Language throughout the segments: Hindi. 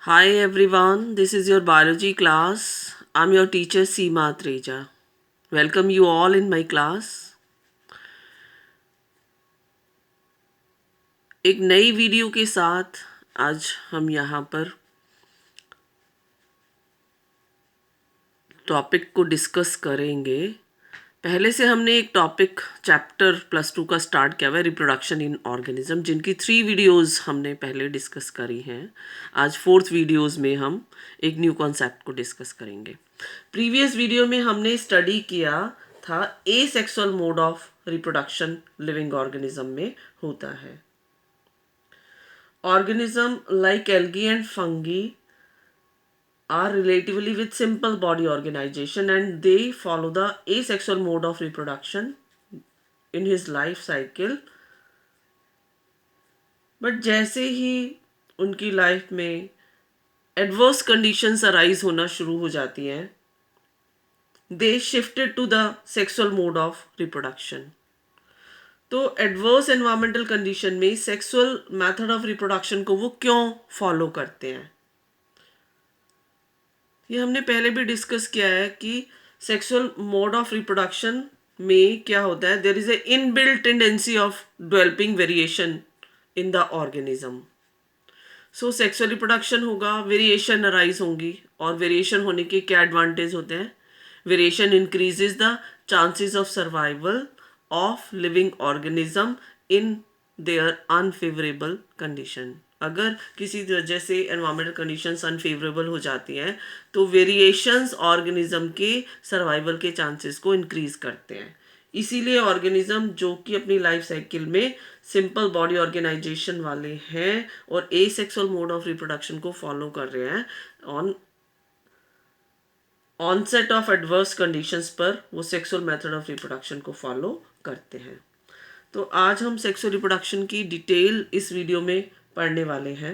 Hi everyone, this is your biology class. I'm your teacher Seema Atreja. Welcome you all in my class. एक नई वीडियो के साथ आज हम यहाँ पर टॉपिक को डिस्कस करेंगे। पहले से हमने एक टॉपिक चैप्टर +2 का स्टार्ट किया हुआ है, रिप्रोडक्शन इन ऑर्गेनिज्म, जिनकी 3 वीडियोस हमने पहले डिस्कस करी हैं। आज 4th वीडियोस में हम एक न्यू कॉन्सेप्ट को डिस्कस करेंगे। प्रीवियस वीडियो में हमने स्टडी किया था asexual mode of reproduction living organism में होता है। Organism like algae and fungi are relatively with simple body organization and they follow the asexual mode of reproduction in his life cycle. But जैसे ही उनकी लाइफ में एडवर्स कंडीशंस अराइज होना शुरू हो जाती हैं, they shifted to the sexual mode of reproduction. तो एडवर्स एनवायरमेंटल कंडीशन में सेक्सुअल मेथड ऑफ रिप्रोडक्शन को वो क्यों फॉलो करते हैं, ये हमने पहले भी डिस्कस किया है कि सेक्सुअल मोड ऑफ रिप्रोडक्शन में क्या होता है, there is a inbuilt tendency of developing variation in the organism. So sexual reproduction होगा, वेरिएशन अराइज होंगी, और वेरिएशन होने के क्या एडवांटेज होते हैं? Variation increases the chances of survival of living organism in their unfavourable condition. अगर किसी वजह से एनवायरमेंटल कंडीशंस अनफेवरेबल हो जाती हैं तो वेरिएशंस ऑर्गेनिज्म के सर्वाइवल के चांसेस को इंक्रीज करते हैं। इसीलिए ऑर्गेनिज्म जो कि अपनी लाइफ साइकिल में सिंपल बॉडी ऑर्गेनाइजेशन वाले हैं और एसेक्सुअल मोड ऑफ रिप्रोडक्शन को फॉलो कर रहे हैं, on onset of adverse conditions पर वो सेक्सुअल मेथड ऑफ रिप्रोडक्शन को फॉलो करते हैं। तो आज हम सेक्सुअल रिप्रोडक्शन की डिटेल इस वीडियो में पढ़ने वाले हैं।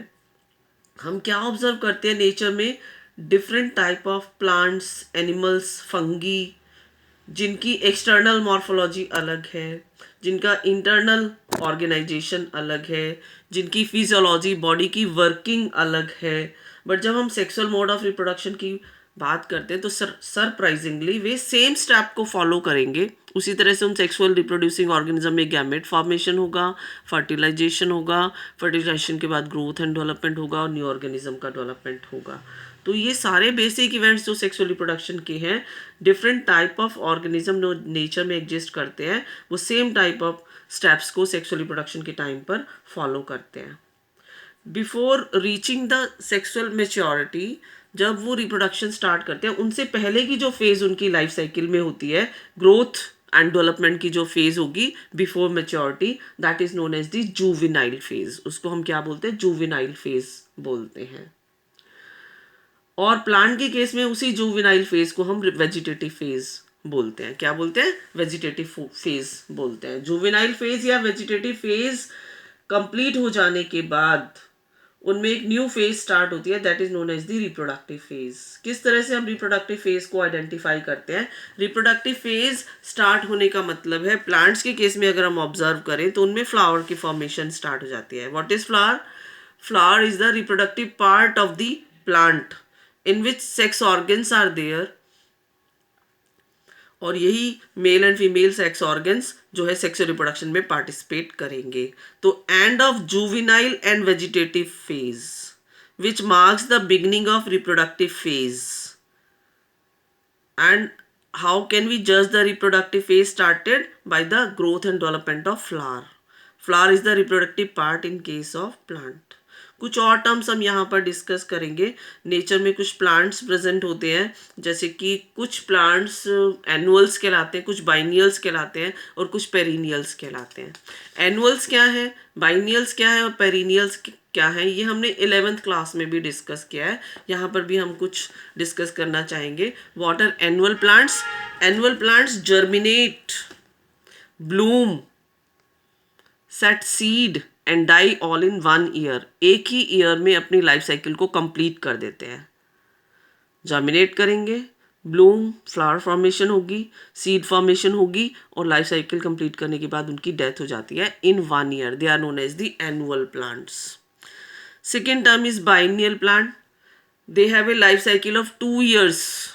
हम क्या ऑब्जर्व करते हैं नेचर में? Different type of plants, animals, fungi, जिनकी एक्सटर्नल मॉर्फोलॉजी अलग है, जिनका इंटरनल ऑर्गेनाइजेशन अलग है, जिनकी फिजियोलॉजी, बॉडी की वर्किंग अलग है। बट जब हम सेक्सुअल मोड ऑफ रिप्रोडक्शन की बात करते हैं तो सरप्राइजिंगली वे सेम स्टेप को फॉलो करेंगे। उसी तरह से उन सेक्सुअल रिप्रोड्यूसिंग ऑर्गेनिज्म में गैमेट फॉर्मेशन होगा, फर्टिलाइजेशन होगा, फर्टिलाइजेशन के बाद ग्रोथ एंड डेवलपमेंट होगा और न्यू ऑर्गेनिज्म का डेवलपमेंट होगा। तो ये सारे बेसिक इवेंट्स जो सेक्सुअल रिप्रोडक्शन के हैं, डिफरेंट टाइप ऑफ ऑर्गेनिज्म जो नेचर में एग्जिस्ट करते हैं, वो सेम टाइप ऑफ स्टेप्स को सेक्सुअल रिप्रोडक्शन के टाइम पर फॉलो करते हैं। Before reaching the sexual maturity, जब वो रिप्रोडक्शन स्टार्ट करते हैं, उनसे पहले की जो फेज़ उनकी लाइफ साइकिल में होती है, ग्रोथ एंड डेवलपमेंट की जो फेज़ होगी before maturity, that is known as the juvenile phase. उसको हम क्या बोलते हैं? जूविनाइल फेज़ बोलते हैं। और प्लांट के केस में उसी जूविनाइल फेज़ को हम वेजिटेटिव फेज़ बोलते हैं। क्या बोलते हैं? वेजिटेटिव फेज़ बोलते हैं। जूविनाइल फेज़ या वेजिटेटिव फेज़ कंप्लीट हो जाने के बाद उनमें एक न्यू फेज स्टार्ट होती है, that is known as the reproductive phase. किस तरह से हम रिप्रोडक्टिव फेज को आइडेंटिफाई करते हैं? रिप्रोडक्टिव फेज स्टार्ट होने का मतलब है, प्लांट्स के केस में अगर हम ऑब्जर्व करें तो उनमें फ्लावर की फॉर्मेशन स्टार्ट हो जाती है। What is flower? Flower is the reproductive part of the plant in which sex organs are there, और यही male and female sex organs जो है सेक्सुअल रिप्रोडक्शन में पार्टिसिपेट करेंगे। तो end of juvenile and vegetative phase which marks the beginning of reproductive phase. And how can we जज the reproductive phase? Started by the growth and development of flower. Flower is the reproductive part in case of plant. कुछ और टर्म्स हम यहाँ पर डिस्कस करेंगे। नेचर में कुछ प्लांट्स प्रेजेंट होते हैं, जैसे कि कुछ प्लांट्स एनुअल्स कहलाते हैं, कुछ बाइनियल्स कहलाते हैं और कुछ पेरिनियल्स कहलाते हैं। एनुअल्स क्या है, बाइनियल्स क्या है और पेरिनियल्स क्या है, ये हमने 11th क्लास में भी डिस्कस किया है। यहाँ पर भी हम कुछ डिस्कस करना चाहेंगे। What are annual plants? Annual plants germinate, bloom, set seed and die all in 1 year. एक ही ईयर में अपनी लाइफ साइकिल को कंप्लीट कर देते हैं। जर्मिनेट करेंगे, ब्लूम, फ्लावर फॉर्मेशन होगी, सीड फॉर्मेशन होगी और लाइफ साइकिल कंप्लीट करने के बाद उनकी डेथ हो जाती है in 1 year. They are known as the annual plants. Second term is biennial plant. they have a life cycle of 2 years.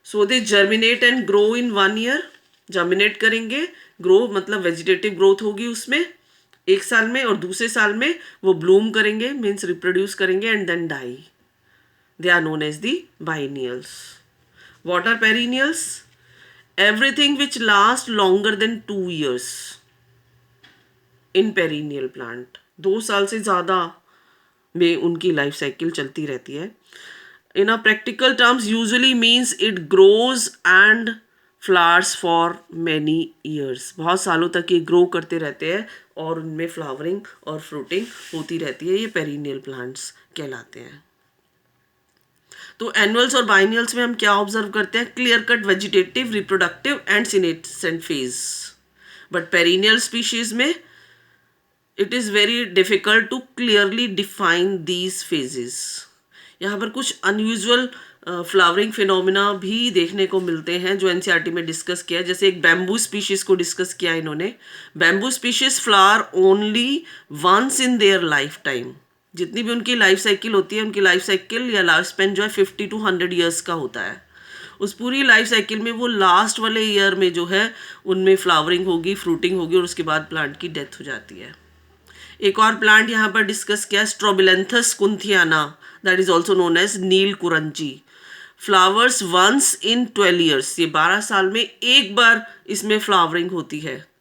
So they germinate and grow in 1 year. Germinate करेंगे, ग्रो मतलब वेजिटेटिव ग्रोथ होगी उसमें 1 साल में, और दूसरे साल में वो ब्लूम करेंगे, मीन्स रिप्रोड्यूस करेंगे and then die. They are known as the biennials. What are perennials? Everything which lasts longer than 2 years in perennial plant. 2 साल से ज़्यादा में उनकी लाइफ साइकिल चलती रहती है. In a practical terms, usually means it grows and flowers for many years. बहुत सालों तक ये ग्रो करते रहते हैं और उनमें फ्लावरिंग और फ्रूटिंग होती रहती है. ये पेरिनियल प्लांट्स कहलाते हैं. तो एनुअल्स और बाइनियल्स में हम क्या ऑब्जर्व करते हैं? Clear cut vegetative, reproductive and senescent phase. But perennial species में it is very difficult to clearly define these phases. यहाँ पर कुछ अनयूजुअल फ्लावरिंग फिनोमिना भी देखने को मिलते हैं जो एनसीईआरटी में डिस्कस किया है. जैसे एक बैम्बू स्पीशीज़ को डिस्कस किया इन्होंने. Bamboo species flower only once in their lifetime. जितनी भी उनकी लाइफ साइकिल होती है, उनकी लाइफ साइकिल या लाइफ स्पेन जो है 50 to 100 ईयर्स का होता है. उस पूरी लाइफ साइकिल में वो लास्ट वाले ईयर में जो है उनमें फ्लावरिंग होगी, फ्रूटिंग होगी और उसके बाद प्लांट की डेथ हो जाती है. एक और प्लांट यहाँ पर डिस्कस किया, strobilanthes kunthiana, that is also known as Neelakurinji. Flowers once in 12 years. ये 12 साल में एक बार इसमें फ्लावरिंग होती है.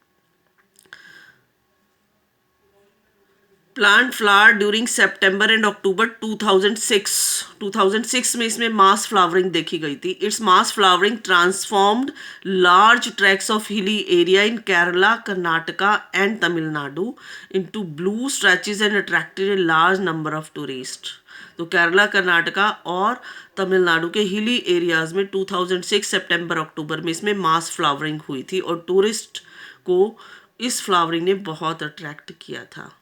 Plant flower during September and October 2006 में इसमें मास फ्लावरिंग देखी गई थी. Its mass flowering transformed large tracts of hilly area in Kerala, Karnataka and Tamil Nadu into blue stretches and attracted a large number of tourist. तो केरला, कर्नाटका और तमिलनाडु के हिली एरियाज में 2006 सितंबर अक्टूबर में इसमें मास फ्लावरिंग हुई थी और टूरिस्ट को इस फ्लावरिंग ने बहुत अट्रैक्ट किया था.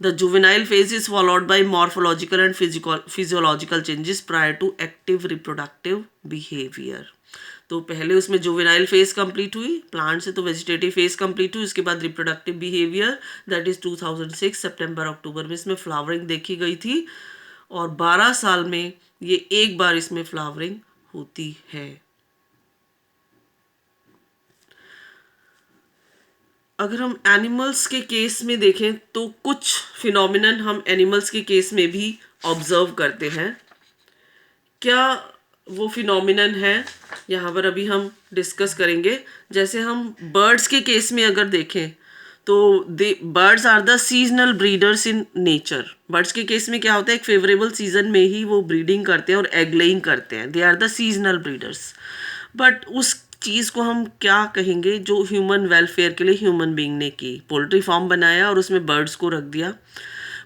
The juvenile phase is followed by morphological and physiological changes prior to active reproductive behavior. तो पहले उसमें जुवेनाइल फेज कंप्लीट हुई, प्लांट से तो वेजिटेटिव फेज कंप्लीट हुई, उसके बाद रिप्रोडक्टिव बिहेवियर, दैट इज 2006 सितंबर अक्टूबर में इसमें फ्लावरिंग देखी गई थी और 12 साल में ये एक बार इसमें फ्लावरिंग होती है. अगर हम एनिमल्स के केस में देखें तो कुछ फिनोमिनन हम एनिमल्स के केस में भी ऑब्जर्व करते हैं. क्या वो फिनोमिनन है यहाँ पर अभी हम डिस्कस करेंगे. जैसे हम बर्ड्स के केस में अगर देखें तो birds are the seasonal breeders in nature. Birds के केस में क्या होता है, एक फेवरेबल सीजन में ही वो ब्रीडिंग करते हैं और एग लेइंग करते हैं. They are the seasonal breeders. But उस चीज़ को हम क्या कहेंगे जो ह्यूमन वेलफेयर के लिए ह्यूमन बीइंग ने की. पोल्ट्री फार्म बनाया और उसमें बर्ड्स को रख दिया.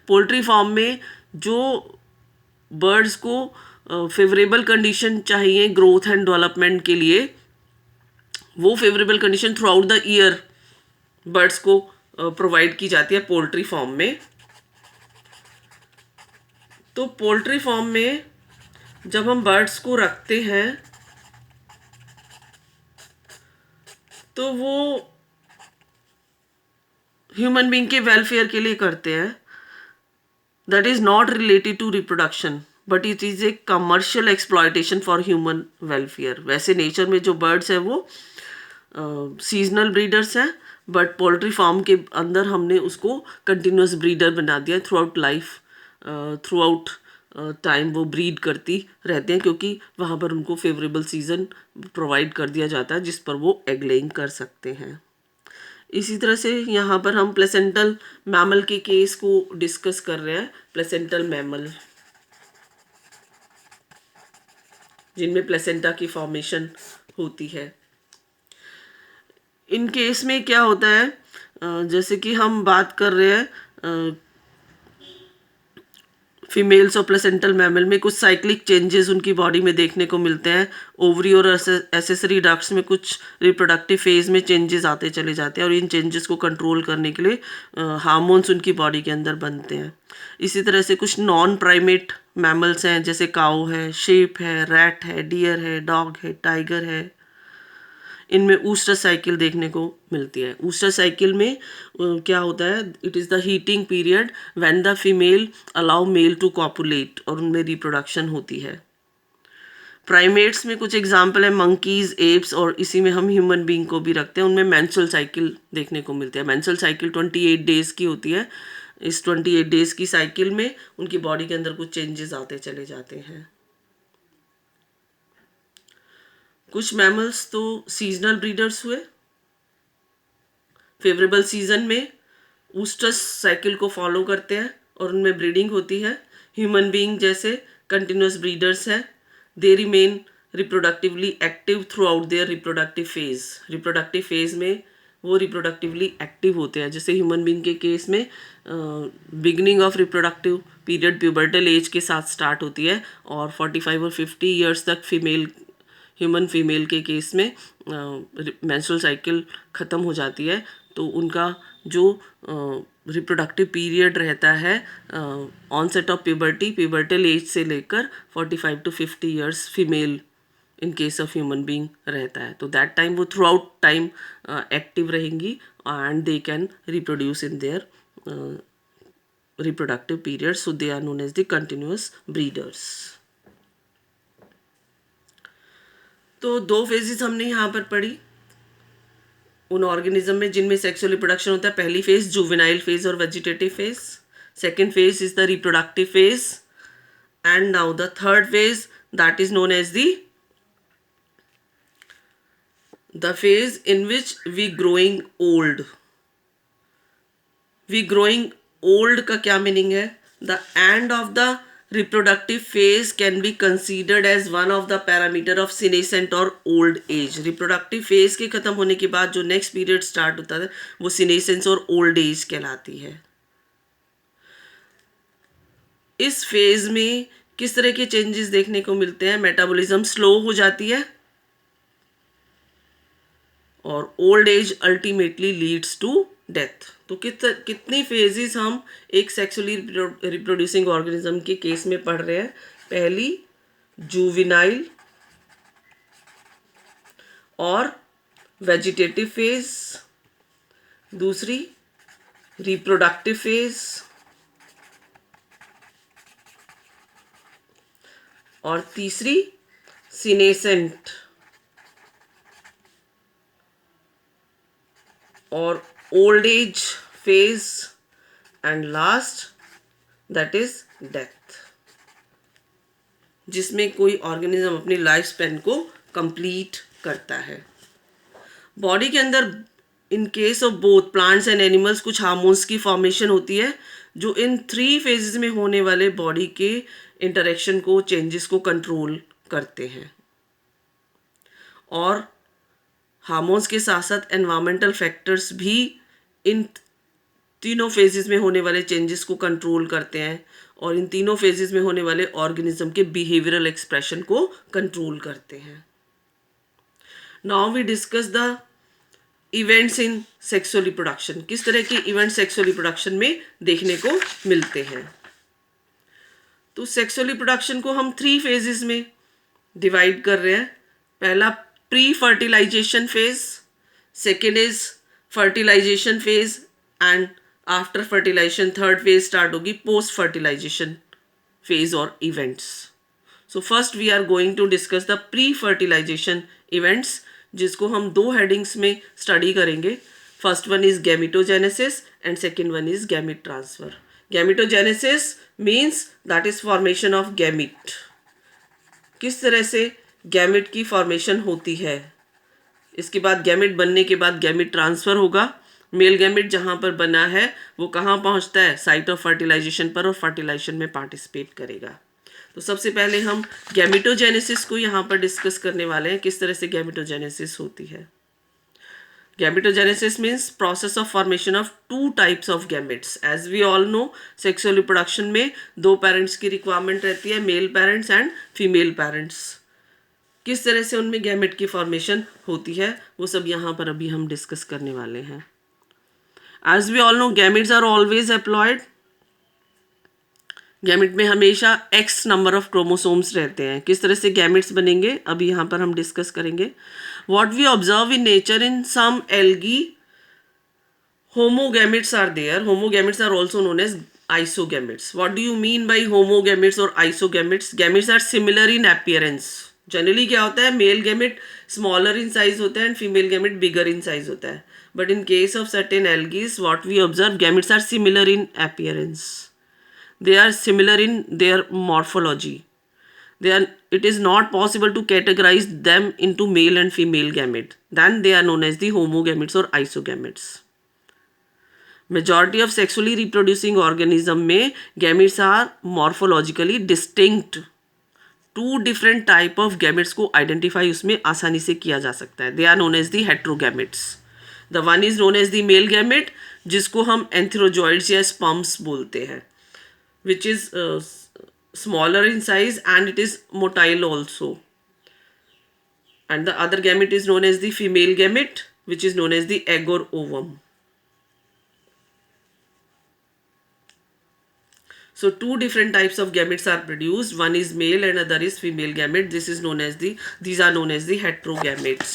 पोल्ट्री फार्म में जो बर्ड्स को फेवरेबल कंडीशन चाहिए ग्रोथ एंड डेवलपमेंट के लिए, वो favourable condition through out the year birds को प्रोवाइड की जाती है पोल्ट्री फार्म में. तो पोल्ट्री फार्म में जब हम बर्ड्स को रखते हैं तो वो ह्यूमन बीइंग के वेलफेयर के लिए करते हैं. That is not related to reproduction but it is a commercial exploitation for human welfare. वैसे नेचर में जो बर्ड्स हैं वो सीजनल ब्रीडर्स हैं, बट पोल्ट्री फार्म के अंदर हमने उसको कंटिन्यूस ब्रीडर बना दिया. Throughout life, throughout time वो ब्रीड करती रहते हैं क्योंकि वहाँ पर उनको फेवरेबल सीज़न प्रोवाइड कर दिया जाता है जिस पर वो एग लेइंग कर सकते हैं. इसी तरह से यहाँ पर हम प्लेसेंटल मैमल के केस को डिस्कस कर रहे हैं. प्लेसेंटल मैमल जिनमें प्लेसेंटा की फॉर्मेशन होती है. इन केस में क्या होता है, जैसे कि हम बात कर रहे हैं फीमेल्स और प्लेसेंटल मैमल में कुछ साइक्लिक चेंजेस उनकी बॉडी में देखने को मिलते हैं. ओवरी और एसेसरी डक्ट्स में कुछ रिप्रोडक्टिव फेज में चेंजेस आते चले जाते हैं और इन चेंजेस को कंट्रोल करने के लिए हार्मोन्स उनकी बॉडी के अंदर बनते हैं. इसी तरह से कुछ नॉन प्राइमेट मैमल्स हैं जैसे काऊ है, शेप है, रैट है, डियर है, डॉग है, टाइगर है. इनमें ऊस्ट्रस साइकिल देखने को मिलती है। ऊस्ट्रस साइकिल में क्या होता है, it is the heating period when the female allow male to copulate, और उनमें रिप्रोडक्शन होती है। प्राइमेट्स में कुछ एग्जाम्पल है, मंकीज, एप्स, और इसी में हम ह्यूमन बीइंग को भी रखते हैं। उनमें मेंस्ट्रुअल साइकिल देखने को मिलती है। मेंस्ट्रुअल साइकिल 28 डेज़ की होती है। इस 28 डेज़ की साइकिल में उनकी बॉडी के अंदर कुछ चेंजेस आते चले जाते हैं। कुछ मैमल्स तो सीजनल ब्रीडर्स हुए। फेवरेबल सीजन में ऊस्ट्रस साइकिल को फॉलो करते हैं और उनमें ब्रीडिंग होती है। ह्यूमन बीइंग जैसे कंटिन्यूस ब्रीडर्स हैं। They remain reproductively active throughout their reproductive phase. Reproductive phase में वो रिप्रोडक्टिवली एक्टिव होते हैं। जैसे ह्यूमन बीइंग के केस में beginning of reproductive period pubertal age के साथ स्टार्ट होती है, और 45 और 50 ईयर्स तक ह्यूमन फीमेल के केस में मेंस्ट्रुअल साइकिल ख़त्म हो जाती है। तो उनका जो रिप्रोडक्टिव पीरियड रहता है onset of puberty, pubertal age से लेकर 45 to 50 years female in case of human being रहता है। तो दैट टाइम वो थ्रू आउट टाइम एक्टिव रहेंगी and they can reproduce in their reproductive period, so they are known as the continuous breeders. तो 2 फेजेस हमने यहाँ पर पढ़ी उन ऑर्गेनिज्म में जिनमें सेक्सुअल रिप्रोडक्शन होता है। पहली फेज जुवेनाइल फेज और vegetative phase. Second phase is the reproductive phase, and now the third phase that is known as the phase in which we growing old. We growing old का क्या मीनिंग है? The end of the reproductive phase can be considered as one of the parameter of senescent or old age. reproductive phase के खत्म होने के बाद जो next period start होता है वो senescence और old age कहलाती है। इस फेज में किस तरह के चेंजेस देखने को मिलते हैं? मेटाबॉलिज्म स्लो हो जाती है और old age ultimately leads to death. तो कितनी फेजेस हम एक सेक्सुअली रिप्रोड्यूसिंग ऑर्गेनिज्म के केस में पढ़ रहे हैं? पहली जुवेनाइल और वेजिटेटिव फेज, दूसरी रिप्रोडक्टिव फेज, और तीसरी सीनेसेंट और old age phase, and last that is death, जिसमें कोई ऑर्गेनिज्म अपनी लाइफ स्पैन को कंप्लीट करता है। बॉडी के अंदर इन case of both plants and animals कुछ हार्मोन्स की फॉर्मेशन होती है जो इन 3 फेजेस में होने वाले बॉडी के इंटरेक्शन को, चेंजेस को कंट्रोल करते हैं। और हार्मोन्स के साथ साथ एनवायरमेंटल फैक्टर्स भी इन तीनों फेजेस में होने वाले चेंजेस को कंट्रोल करते हैं और इन तीनों फेजेस में होने वाले ऑर्गेनिज्म के बिहेवियरल एक्सप्रेशन को कंट्रोल करते हैं। Now we discuss the events in sexual reproduction. किस तरह के इवेंट सेक्सुअल रिप्रोडक्शन में देखने को मिलते हैं? तो सेक्सुअल रिप्रोडक्शन को हम 3 फेजेस में डिवाइड कर रहे हैं। पहला pre fertilisation phase, second is fertilisation phase, and after fertilisation third phase start होगी पोस्ट फर्टिलाइजेशन फेज और events. So first we are going to discuss the pre fertilisation events, जिसको हम 2 हेडिंग्स में स्टडी करेंगे। First one is gametogenesis and second one is gamete transfer. Gametogenesis means that is formation of gamete. किस तरह से गैमेट की फॉर्मेशन होती है, इसके बाद गैमेट बनने के बाद गैमेट ट्रांसफ़र होगा। मेल गैमेट जहाँ पर बना है वो कहाँ पहुँचता है? साइट ऑफ फर्टिलाइजेशन पर, और फर्टिलाइजेशन में पार्टिसिपेट करेगा। तो सबसे पहले हम गैमेटोजेनेसिस को यहाँ पर डिस्कस करने वाले हैं, किस तरह से गैमेटोजेनेसिस होती है। Gametogenesis means process of formation of 2 types of gametes. As we all know sexual reproduction में 2 पेरेंट्स की रिक्वायरमेंट रहती है, male parents and female parents. किस तरह से उनमें गैमेट की फॉर्मेशन होती है वो सब यहाँ पर अभी हम डिस्कस करने वाले हैं। As we all know gametes are always haploid. Gamete में हमेशा X नंबर ऑफ क्रोमोसोम्स रहते हैं। किस तरह से गैमेट्स बनेंगे अभी यहाँ पर हम डिस्कस करेंगे। What we observe in nature in some algae, homogametes are there. Homogametes are also known as isogametes. What do you mean by homogametes or isogametes? Gametes are similar in appearance. Generally क्या होता है, male gamete smaller in size होता है and female gamete bigger in size होता है. But in case of certain algae what we observe, gametes are similar in appearance, they are similar in their morphology. It is not possible to categorize them into male and female gamete. Then they are known as the homogametes or isogametes. Majority of sexually reproducing organism में gametes are morphologically distinct. Two different type of gametes को identify उसमें आसानी से किया जा सकता है. They are known as the heterogametes. The one is known as the male gamete, जिसको हम एंथेरोजॉइड्स या स्पर्म्स बोलते हैं, which is smaller in size and it is motile also. And the other gamete is known as the female gamete, which is known as the egg or ovum. So two different types of gametes are produced. One is male and other is female gamete. These are known as the heterogametes.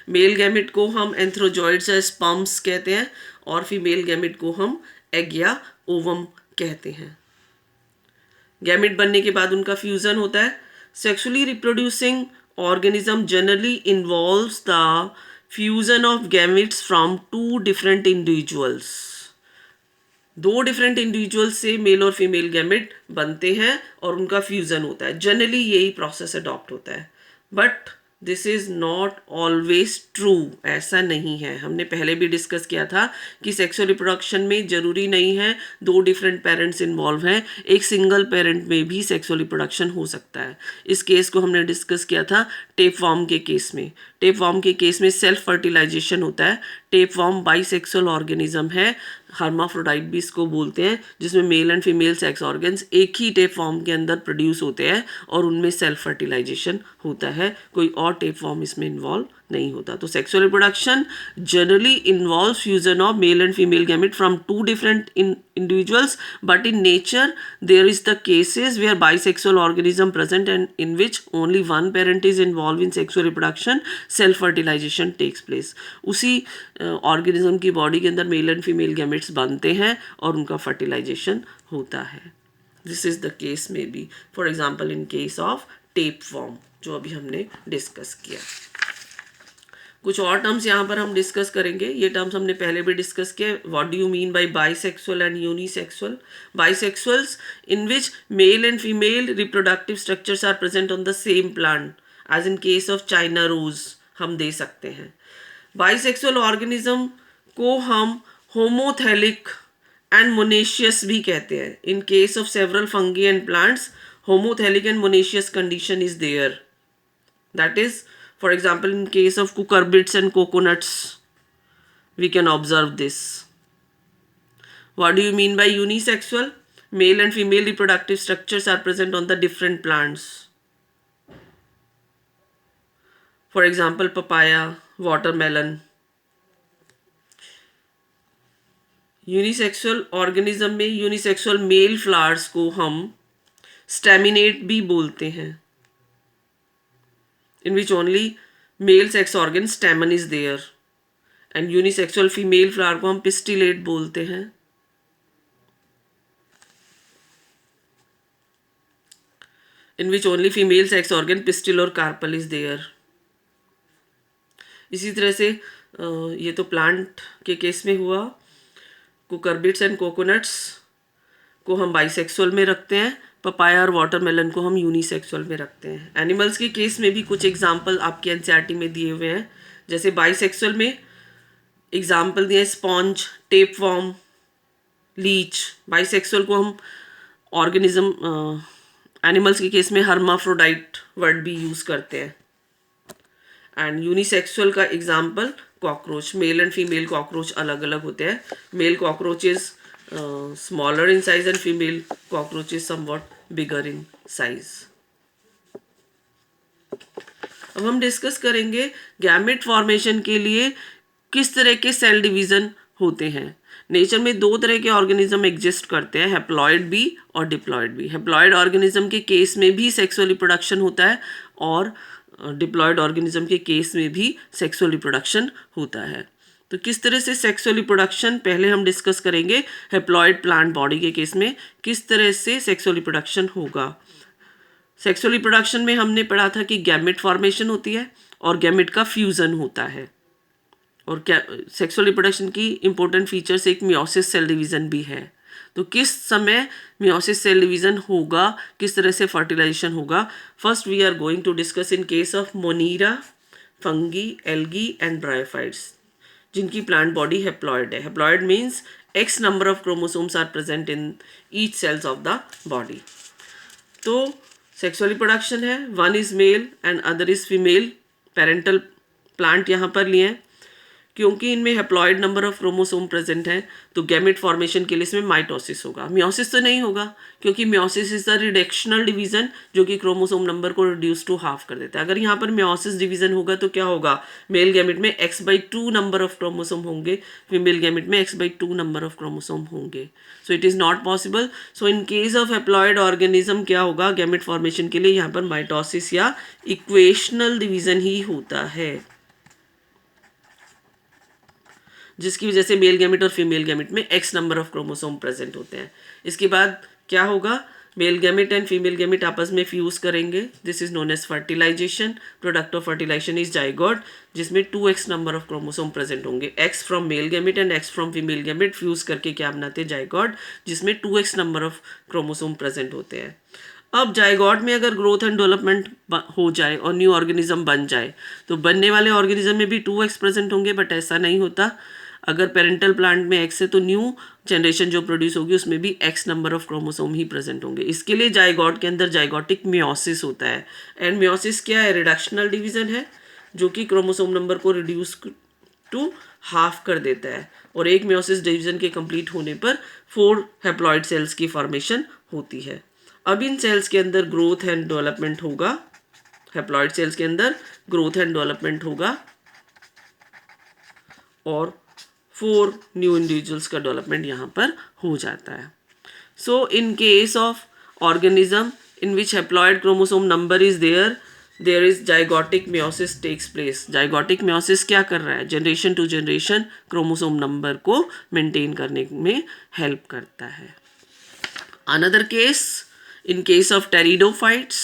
Male gamete को हम एंथ्रोजॉइड्स या स्पर्म्स कहते हैं और फीमेल गैमेट को हम एग या ओवम कहते हैं. गैमेट बनने के बाद उनका फ्यूजन होता है. Sexually reproducing organism generally involves the fusion of gametes from two different individuals. दो डिफरेंट इंडिविजुअल्स से मेल और फीमेल गैमेट बनते हैं और उनका फ्यूजन होता है. जनरली यही प्रोसेस अडॉप्ट होता है. But this is not always true. ऐसा नहीं है. हमने पहले भी डिस्कस किया था कि सेक्सुअल रिप्रोडक्शन में ज़रूरी नहीं है दो डिफरेंट पेरेंट्स इन्वॉल्व हैं. एक सिंगल पेरेंट में भी सेक्सुअल रिप्रोडक्शन हो सकता है. इस केस को हमने डिस्कस किया था टेपवॉर्म के केस में. टेपवॉर्म के केस में सेल्फ फर्टिलाइजेशन होता है. टेपवॉर्म बाइसेक्सुअल ऑर्गेनिज्म है, हर्माफ्रोडाइट भी इसको बोलते हैं, जिसमें mail and female sex organs एक ही टेपवॉर्म के अंदर प्रोड्यूस होते हैं और उनमें सेल्फ फर्टिलाइजेशन होता है. कोई और टेपवॉर्म इसमें इन्वॉल्व नहीं होता. तो sexual reproduction generally involves fusion of male and female gamete from two different individuals, but in nature there is the cases where bisexual organism present and in which only one parent is involved in sexual reproduction, self fertilization takes place. उसी ऑर्गेनिज्म की बॉडी के अंदर मेल एंड फीमेल गैमेट्स बनते हैं और उनका फर्टिलाइजेशन होता है. This is the case maybe for example in case of tapeworm जो अभी हमने डिस्कस किया. कुछ और टर्म्स यहाँ पर हम डिस्कस करेंगे. ये टर्म्स हमने पहले भी डिस्कस किए. What do you mean by bisexual and unisexual? Bisexuals in which male and female reproductive structures are present on the same plant, as in case of China rose हम दे सकते हैं. बाइसेक्सुअल ऑर्गेनिज्म को हम होमोथैलिक एंड मोनेशियस भी कहते हैं. In case of several fungi and plants homothallic and monoecious condition is there. That is, for example, in case of cucurbids and coconuts, we can observe this. What do you mean by unisexual? Male and female reproductive structures are present on the different plants. For example, papaya, watermelon. Unisexual organism में यूनिसेक्सुअल मेल फ्लावर्स को हम स्टेमिनेट भी बोलते हैं, in which only male sex organ stamen is there, and unisexual female flower को हम pistillate बोलते हैं. in which only female sex organ pistil और carpel is there. इसी तरह से ये तो प्लांट के केस में हुआ. कुकरबिट्स एंड कोकोनट्स को हम बाइसेक्सुअल में रखते हैं. पपाया और वाटरमेलन को हम यूनिसेक्सुअल में रखते हैं. एनिमल्स के केस में भी कुछ एग्जाम्पल आपके एनसीईआरटी में दिए हुए हैं. जैसे बाइसेक्सुअल में एग्जाम्पल दिए स्पॉन्ज, टेपवॉर्म, लीच. बाइसेक्सुअल को हम ऑर्गेनिज्म, एनिमल्स के केस में हर्माफ्रोडाइट वर्ड भी यूज़ करते हैं. एंड यूनिसेक्सुअल का example cockroach. Mail and female cockroach अलग अलग होते हैं. Male cockroach is smaller in size and female cockroach is somewhat bigger in size. अब हम डिस्कस करेंगे गैमेट फॉर्मेशन के लिए किस तरह के सेल डिवीज़न होते हैं. नेचर में दो तरह के ऑर्गेनिज्म एग्जिस्ट करते हैं, हैप्लॉइड बी और डिप्लॉइड बी. हैप्लॉइड ऑर्गेनिज्म के केस में भी सेक्सुअल रिप्रोडक्शन होता है और डिप्लॉयड ऑर्गेनिज्म के केस में भी सेक्सुअल रिप्रोडक्शन होता है। तो किस तरह से सेक्सुअल रिप्रोडक्शन पहले हम डिस्कस करेंगे। हैप्लॉयड प्लांट बॉडी के केस में किस तरह से सेक्सुअल रिप्रोडक्शन होगा। सेक्सुअल रिप्रोडक्शन में हमने पढ़ा था कि गैमेट फॉर्मेशन होती है और गैमेट का फ्यूजन होता है। और क्या सेक्सुअल रिप्रोडक्शन की इंपॉर्टेंट फीचर्स एक मियोसिस सेल डिवीज़न भी है। तो किस समय मियोसिस सेल डिवीज़न होगा, किस तरह से फर्टिलाइजेशन होगा, first we are going to discuss in case of monera, fungi, algae and bryophytes जिनकी प्लांट बॉडी हैप्लॉयड है। Haploid means x number of chromosomes are present in each cells of the body. तो सेक्सुअल रिप्रोडक्शन है, one is male and other is female. Parental plant यहाँ पर लिए हैं क्योंकि इनमें haploid number of chromosome present है, तो गैमेट फॉर्मेशन के लिए इसमें माइटोसिस होगा। मियोसिस तो नहीं होगा क्योंकि meiosis is the reductional division जो कि क्रोमोसोम नंबर को रिड्यूस टू हाफ कर देता है। अगर यहाँ पर मियोसिस डिवीजन होगा तो क्या होगा, मेल गैमेट में x/2 नंबर ऑफ क्रोमोसोम होंगे, फीमेल गैमेट में x/2 नंबर ऑफ क्रोमोसोम होंगे। So it is not possible. So in case of haploid organism क्या होगा, गैमेट फॉर्मेशन के लिए यहाँ पर माइटोसिस या इक्वेशनल डिवीजन ही होता है, जिसकी वजह से मेल गैमेट और फीमेल गैमेट में x number of chromosome present होते हैं। इसके बाद क्या होगा, male gamete and female gamete आपस में फ्यूज करेंगे। This is known as fertilisation. Product of fertilisation is zygote, जिसमें 2x number of chromosome present होंगे। x from male gamete and x from female gamete fuse करके क्या बनाते हैं, जाइगोट, जिसमें 2x number of chromosome present होते हैं। अब जाइगोट में अगर ग्रोथ एंड डेवलपमेंट हो जाए और न्यू ऑर्गेनिज्म बन जाए तो बनने वाले ऑर्गेनिज्म में भी 2x प्रेजेंट होंगे, बट ऐसा नहीं होता। अगर पेरेंटल प्लांट में x है तो न्यू जनरेशन जो प्रोड्यूस होगी उसमें भी x number of chromosome he present होंगे। इसके लिए जाइगोट के अंदर जाइगोटिक मियोसिस होता है। एंड मियोसिस क्या है, रिडक्शनल डिवीजन है जो कि क्रोमोसोम नंबर को रिड्यूस टू हाफ कर देता है। और एक मियोसिस डिवीजन के कंप्लीट होने पर 4 हैप्लॉयड सेल्स की फॉर्मेशन होती है। अब इन सेल्स के अंदर ग्रोथ एंड डेवलपमेंट होगा, हैप्लॉयड सेल्स के अंदर ग्रोथ एंड डेवलपमेंट होगा और 4 न्यू इंडिविजुअल्स का डेवलपमेंट यहाँ पर हो जाता है। So in case of organism in which haploid chromosome number is there is zygotic meiosis takes place. Zygotic meiosis क्या कर रहा है, generation to generation chromosome number को मेंटेन करने में हेल्प करता है। Another case, in case of pteridophytes,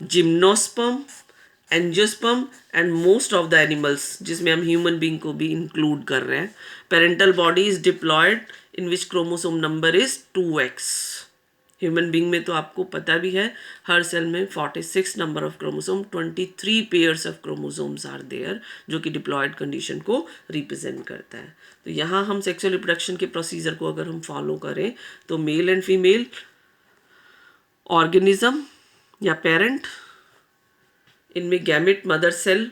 gymnosperm, angiosperm and most of the animals, जिसमें हम ह्यूमन बींग को भी इंक्लूड कर रहे हैं, parental body is diploid in which chromosome number is 2x। Human being में तो आपको पता भी है हर सेल में 46 number of chromosome, 23 pairs of chromosomes are there, जो कि डिप्लॉयड कंडीशन को रिप्रेजेंट करता है। तो यहाँ हम सेक्सुअल रिप्रोडक्शन के प्रोसीजर को अगर हम फॉलो करें तो मेल एंड फीमेल ऑर्गेनिज्म या पेरेंट, इनमें गैमेट मदर सेल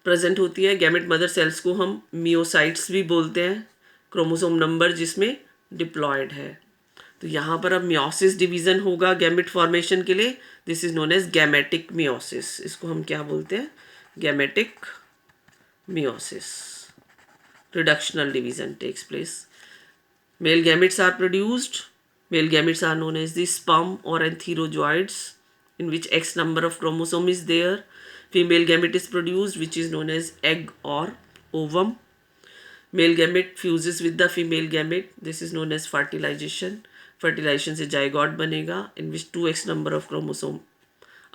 प्रेजेंट होती है। गैमेट मदर सेल्स को हम मियोसाइट्स भी बोलते हैं, क्रोमोसोम नंबर जिसमें डिप्लॉयड है। तो यहाँ पर अब मियोसिस डिवीज़न होगा गैमेट फॉर्मेशन के लिए, this is known as gametic meiosis. इसको हम क्या बोलते हैं, gametic meiosis. Reductional division takes place. Male gametes are produced, male gametes are known as the sperm और antherozoids in which x number of chromosome is there. Female gamete is produced, which is known as egg or ovum. Male gamete fuses with the female gamete, this is known as fertilization. Fertilization से zygote बनेगा in which 2x number of chromosome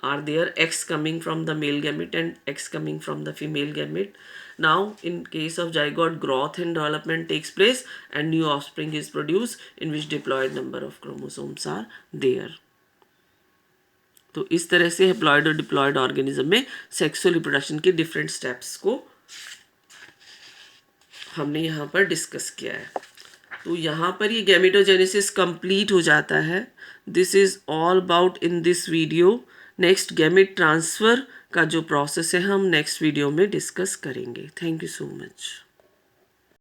are there, x coming from the male gamete and x coming from the female gamete. Now in case of zygote, growth and development takes place and new offspring is produced in which diploid number of chromosomes are there. तो इस तरह से हैप्लॉयड और डिप्लॉयड ऑर्गेनिज्म में सेक्सुअल रिप्रोडक्शन के डिफरेंट स्टेप्स को हमने यहाँ पर डिस्कस किया है। तो यहाँ पर ये गैमेटोजेनेसिस कंप्लीट हो जाता है। This is all about in this video. Next gamete transfer का जो प्रोसेस है हम नेक्स्ट वीडियो में डिस्कस करेंगे। Thank you so much.